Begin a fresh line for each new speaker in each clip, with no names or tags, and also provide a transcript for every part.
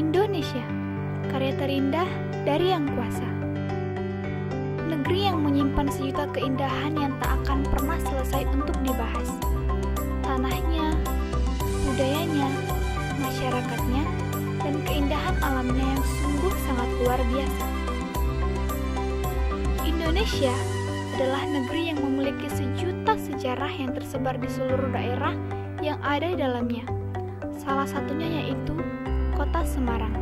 Indonesia, karya terindah dari Yang Kuasa. Negeri yang menyimpan sejuta keindahan yang tak akan pernah selesai untuk dibahas. Tanahnya, budayanya, masyarakatnya, dan keindahan alamnya yang sungguh sangat luar biasa. Indonesia adalah negeri yang memiliki sejuta sejarah yang tersebar di seluruh daerah yang ada di dalamnya. Salah satunya yaitu Kota Semarang.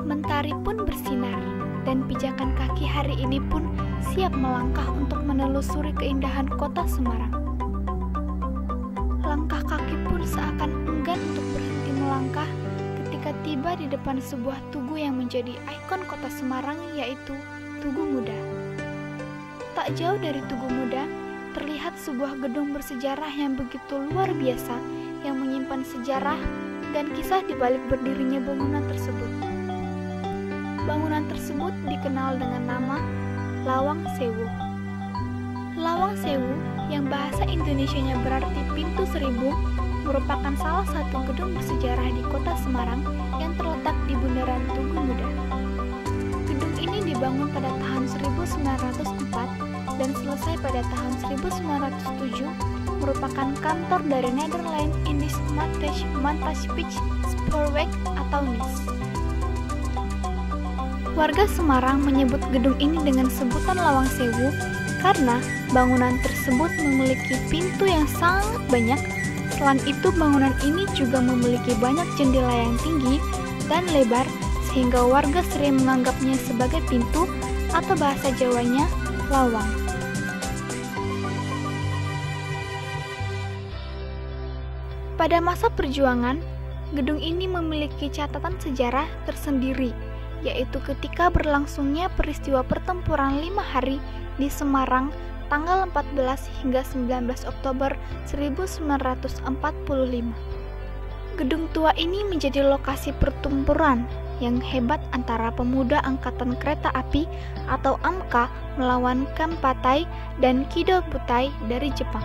Mentari pun bersinar, dan pijakan kaki hari ini pun siap melangkah untuk menelusuri keindahan Kota Semarang. Langkah kaki pun seakan enggan untuk berhenti melangkah ketika tiba di depan sebuah tugu yang menjadi ikon Kota Semarang, yaitu Tugu Muda. Tak jauh dari Tugu Muda, terlihat sebuah gedung bersejarah yang begitu luar biasa yang menyimpan sejarah dan kisah di balik berdirinya bangunan tersebut. Bangunan tersebut dikenal dengan nama Lawang Sewu. Lawang Sewu yang bahasa Indonesianya berarti Pintu Seribu merupakan salah satu gedung bersejarah di Kota Semarang yang terletak di bundaran Tugu Muda. Gedung ini dibangun pada tahun 1904 dan selesai pada tahun 1907, merupakan kantor dari Nederland Indisch Maantschappij Spoorweg atau NIS. Warga Semarang menyebut gedung ini dengan sebutan Lawang Sewu karena bangunan tersebut memiliki pintu yang sangat banyak. Selain itu, bangunan ini juga memiliki banyak jendela yang tinggi dan lebar sehingga warga sering menganggapnya sebagai pintu atau bahasa Jawanya lawang. Pada masa perjuangan, gedung ini memiliki catatan sejarah tersendiri, yaitu ketika berlangsungnya peristiwa pertempuran 5 hari di Semarang tanggal 14 hingga 19 Oktober 1945. Gedung tua ini menjadi lokasi pertempuran yang hebat antara pemuda Angkatan Kereta Api atau AMKA melawan Kempeitai dan Kido Butai dari Jepang.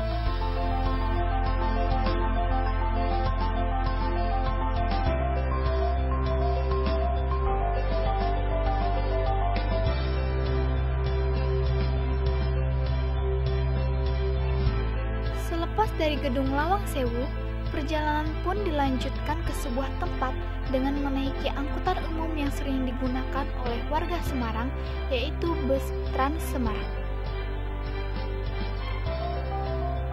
Selepas dari Gedung Lawang Sewu, perjalanan pun dilanjutkan ke sebuah tempat dengan menaiki angkutan umum yang sering digunakan oleh warga Semarang, yaitu bus Trans Semarang.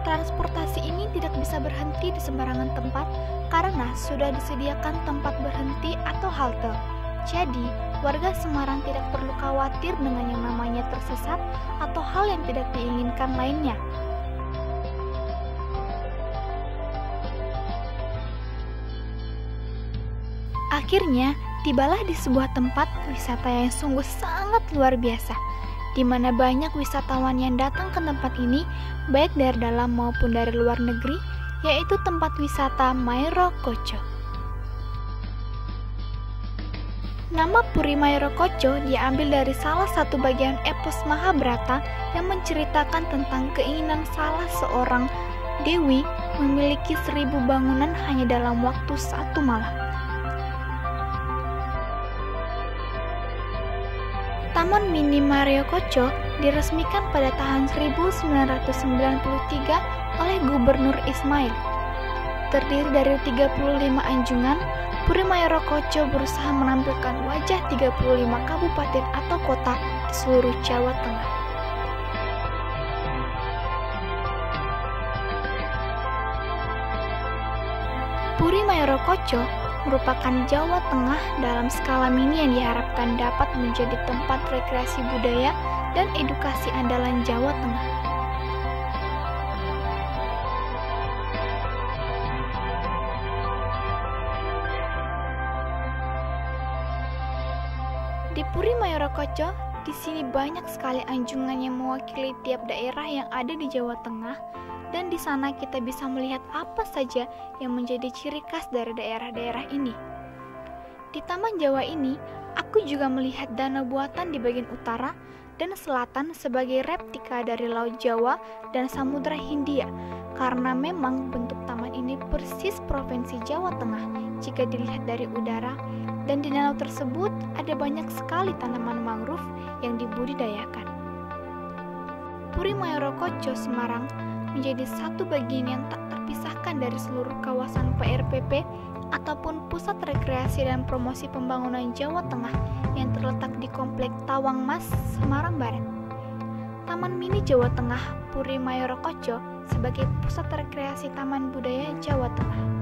Transportasi ini tidak bisa berhenti di sembarangan tempat karena sudah disediakan tempat berhenti atau halte. Jadi, warga Semarang tidak perlu khawatir dengan yang namanya tersesat atau hal yang tidak diinginkan lainnya. Akhirnya, tibalah di sebuah tempat wisata yang sungguh sangat luar biasa, di mana banyak wisatawan yang datang ke tempat ini, baik dari dalam maupun dari luar negeri, yaitu tempat wisata Mairokocco. Nama Puri Mairokocco diambil dari salah satu bagian epos Mahabharata yang menceritakan tentang keinginan salah seorang dewi memiliki 1000 bangunan hanya dalam waktu 1 malam. Taman Mini Mairokocco diresmikan pada tahun 1993 oleh Gubernur Ismail. Terdiri dari 35 anjungan, Puri Mairokocco berusaha menampilkan wajah 35 kabupaten atau kota di seluruh Jawa Tengah. Puri Mairokocco merupakan Jawa Tengah dalam skala mini yang diharapkan dapat menjadi tempat rekreasi budaya dan edukasi andalan Jawa Tengah. Di Puri Mairokocco, di sini banyak sekali anjungan yang mewakili tiap daerah yang ada di Jawa Tengah, dan di sana kita bisa melihat apa saja yang menjadi ciri khas dari daerah-daerah ini. Di Taman Jawa ini, Aku juga melihat danau buatan di bagian utara dan selatan sebagai replika dari Laut Jawa dan Samudra Hindia, karena memang bentuk taman ini persis Provinsi Jawa Tengah jika dilihat dari udara, dan di danau tersebut ada banyak sekali tanaman mangrove yang dibudidayakan. Puri Mayorokocho Semarang menjadi satu bagian yang tak terpisahkan dari seluruh kawasan PRPP ataupun Pusat Rekreasi dan Promosi Pembangunan Jawa Tengah yang terletak di Komplek Tawang Mas, Semarang Barat. Taman Mini Jawa Tengah Puri Mayorokocho sebagai pusat rekreasi Taman Budaya Jawa Tengah.